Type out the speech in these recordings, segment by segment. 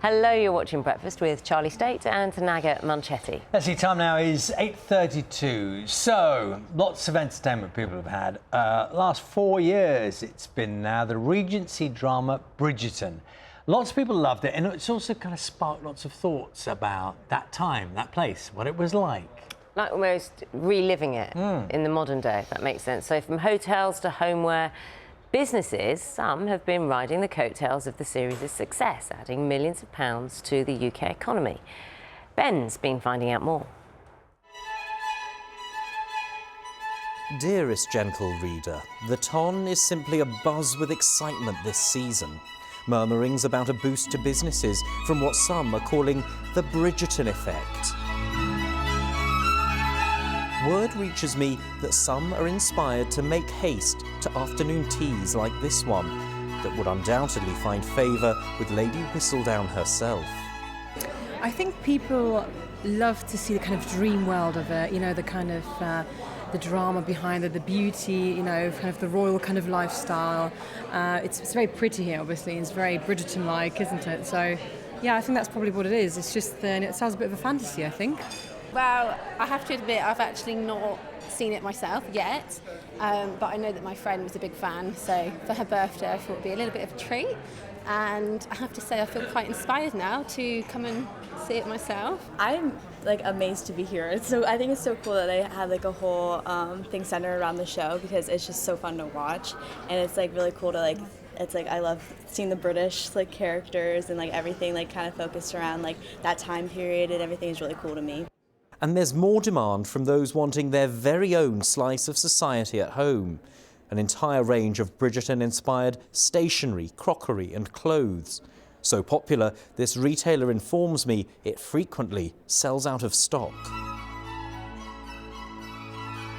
Hello, you're watching Breakfast with Charlie State and Naga Manchetti. Let's see, time now is 8:32. So, lots of entertainment people have had. Last 4 years it's been now, the Regency drama Bridgerton. Lots of people loved it, and it's also kind of sparked lots of thoughts about that time, that place, what it was like. Like almost reliving it in the modern day, if that makes sense. So from hotels to homeware, businesses, some have been riding the coattails of the series' success, adding millions of pounds to the UK economy. Ben's been finding out more. Dearest gentle reader, the ton is simply abuzz with excitement this season. Murmurings about a boost to businesses from what some are calling the Bridgerton Effect. Word reaches me that some are inspired to make haste to afternoon teas like this one, that would undoubtedly find favour with Lady Whistledown herself. I think people love to see the kind of dream world of it, you know, the kind of the drama behind it, the beauty, you know, kind of the royal kind of lifestyle. It's very pretty here, obviously, and it's very Bridgerton-like, isn't it? So, yeah, I think that's probably what it is. It's just, it sounds a bit of a fantasy, I think. Well, I have to admit, I've actually not seen it myself yet, but I know that my friend was a big fan, so for her birthday I thought it would be a little bit of a treat, and I have to say I feel quite inspired now to come and see it myself. I'm amazed to be here. I think it's so cool that they had a whole thing centered around the show, because it's just so fun to watch, and it's really cool to I love seeing the British characters and everything kind of focused around that time period, and everything is really cool to me. And there's more demand from those wanting their very own slice of society at home. An entire range of Bridgerton-inspired stationery, crockery and clothes. So popular, this retailer informs me it frequently sells out of stock.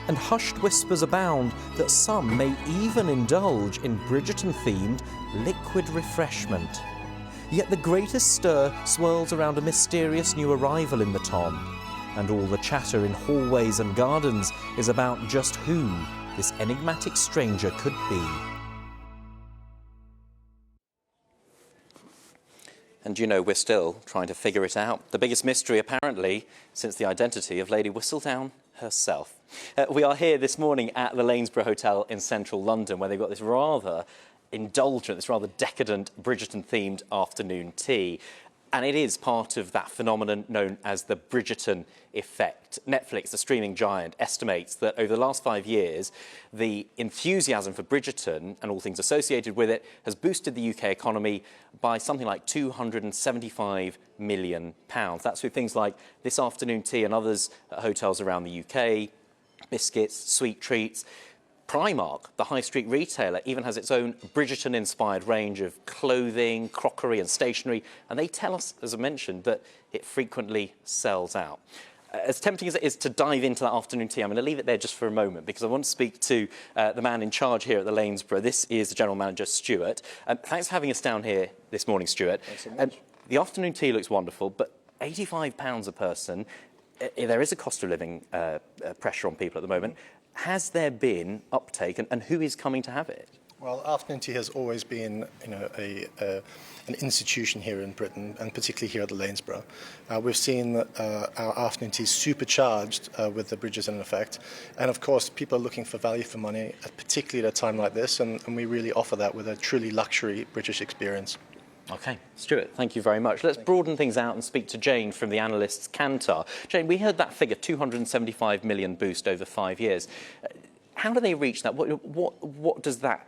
And hushed whispers abound that some may even indulge in Bridgerton-themed liquid refreshment. Yet the greatest stir swirls around a mysterious new arrival in the Tom. And all the chatter in hallways and gardens is about just who this enigmatic stranger could be. And you know, we're still trying to figure it out. The biggest mystery, apparently, since the identity of Lady Whistledown herself. We are here this morning at the Lanesborough Hotel in central London, where they've got this rather indulgent, this rather decadent Bridgerton-themed afternoon tea. And it is part of that phenomenon known as the Bridgerton Effect. Netflix, the streaming giant, estimates that over the last 5 years, the enthusiasm for Bridgerton and all things associated with it has boosted the UK economy by something like £275 million. That's with things like this afternoon tea and others at hotels around the UK, biscuits, sweet treats. Primark, the high street retailer, even has its own Bridgerton-inspired range of clothing, crockery and stationery, and they tell us, as I mentioned, that it frequently sells out. As tempting as it is to dive into that afternoon tea, I'm going to leave it there just for a moment, because I want to speak to the man in charge here at the Lanesborough. This is the General Manager, Stuart. Thanks for having us down here this morning, Stuart. Thanks so much. The afternoon tea looks wonderful, but £85 a person, there is a cost of living pressure on people at the moment. Has there been uptake, and who is coming to have it? Well, afternoon tea has always been, an institution here in Britain, and particularly here at the Lanesborough. We've seen our afternoon tea supercharged with the Bridgerton Effect, and of course, people are looking for value for money, particularly at a time like this, and we really offer that with a truly luxury British experience. OK. Stuart, thank you very much. Let's broaden things out and speak to Jane from the analysts Kantar. Jane, we heard that figure, 275 million boost over 5 years. How do they reach that?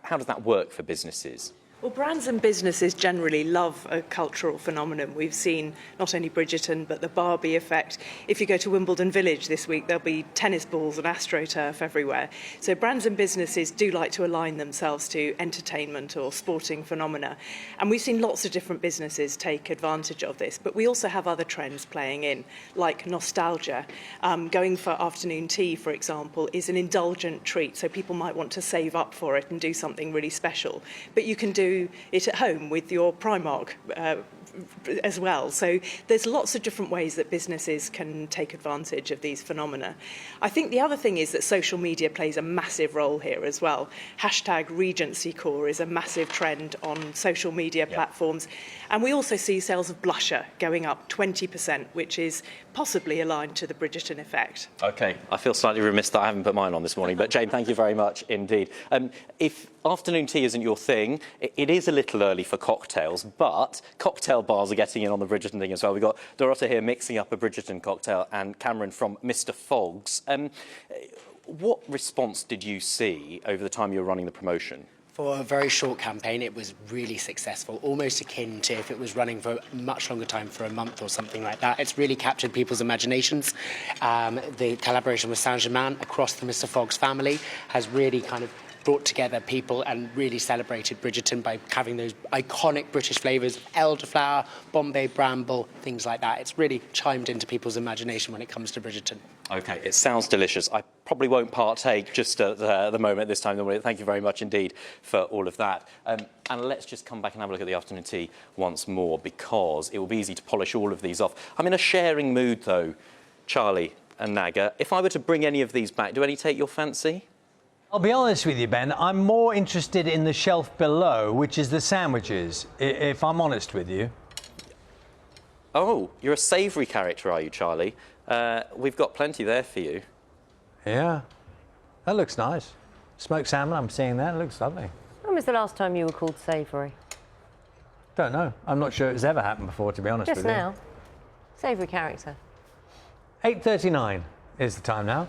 How does that work for businesses? Well, brands and businesses generally love a cultural phenomenon. We've seen not only Bridgerton, but the Barbie effect. If you go to Wimbledon Village this week, there'll be tennis balls and AstroTurf everywhere. So brands and businesses do like to align themselves to entertainment or sporting phenomena. And we've seen lots of different businesses take advantage of this. But we also have other trends playing in, like nostalgia. Going for afternoon tea, for example, is an indulgent treat. So people might want to save up for it and do something really special. But you can do it at home with your Primark as well. So there's lots of different ways that businesses can take advantage of these phenomena. I think the other thing is that social media plays a massive role here as well. Hashtag Regency Core is a massive trend on social media platforms. And we also see sales of blusher going up 20%, which is possibly aligned to the Bridgerton effect. OK, I feel slightly remiss that I haven't put mine on this morning, but Jane, thank you very much indeed. If afternoon tea isn't your thing, it is a little early for cocktails, but cocktail bars are getting in on the Bridgerton thing as well. We've got Dorota here mixing up a Bridgerton cocktail and Cameron from Mr. Fogg's. What response did you see over the time you were running the promotion? For a very short campaign, it was really successful, almost akin to if it was running for a much longer time, for a month or something like that. It's really captured people's imaginations. The collaboration with Saint-Germain across the Mr. Fogg's family has really kind of brought together people and really celebrated Bridgerton by having those iconic British flavours, elderflower, Bombay bramble, things like that. It's really chimed into people's imagination when it comes to Bridgerton. OK, it sounds delicious. I probably won't partake just at the moment this time. Thank you very much indeed for all of that. And let's just come back and have a look at the afternoon tea once more, because it will be easy to polish all of these off. I'm in a sharing mood, though, Charlie and Naga. If I were to bring any of these back, do any take your fancy? I'll be honest with you, Ben, I'm more interested in the shelf below, which is the sandwiches, if I'm honest with you. Oh, you're a savoury character, are you, Charlie? We've got plenty there for you. Yeah, that looks nice. Smoked salmon, I'm seeing that. It looks lovely. When was the last time you were called savoury? Don't know. I'm not sure it's ever happened before, to be honest with you. Just now. Savoury character. 8:39 is the time now.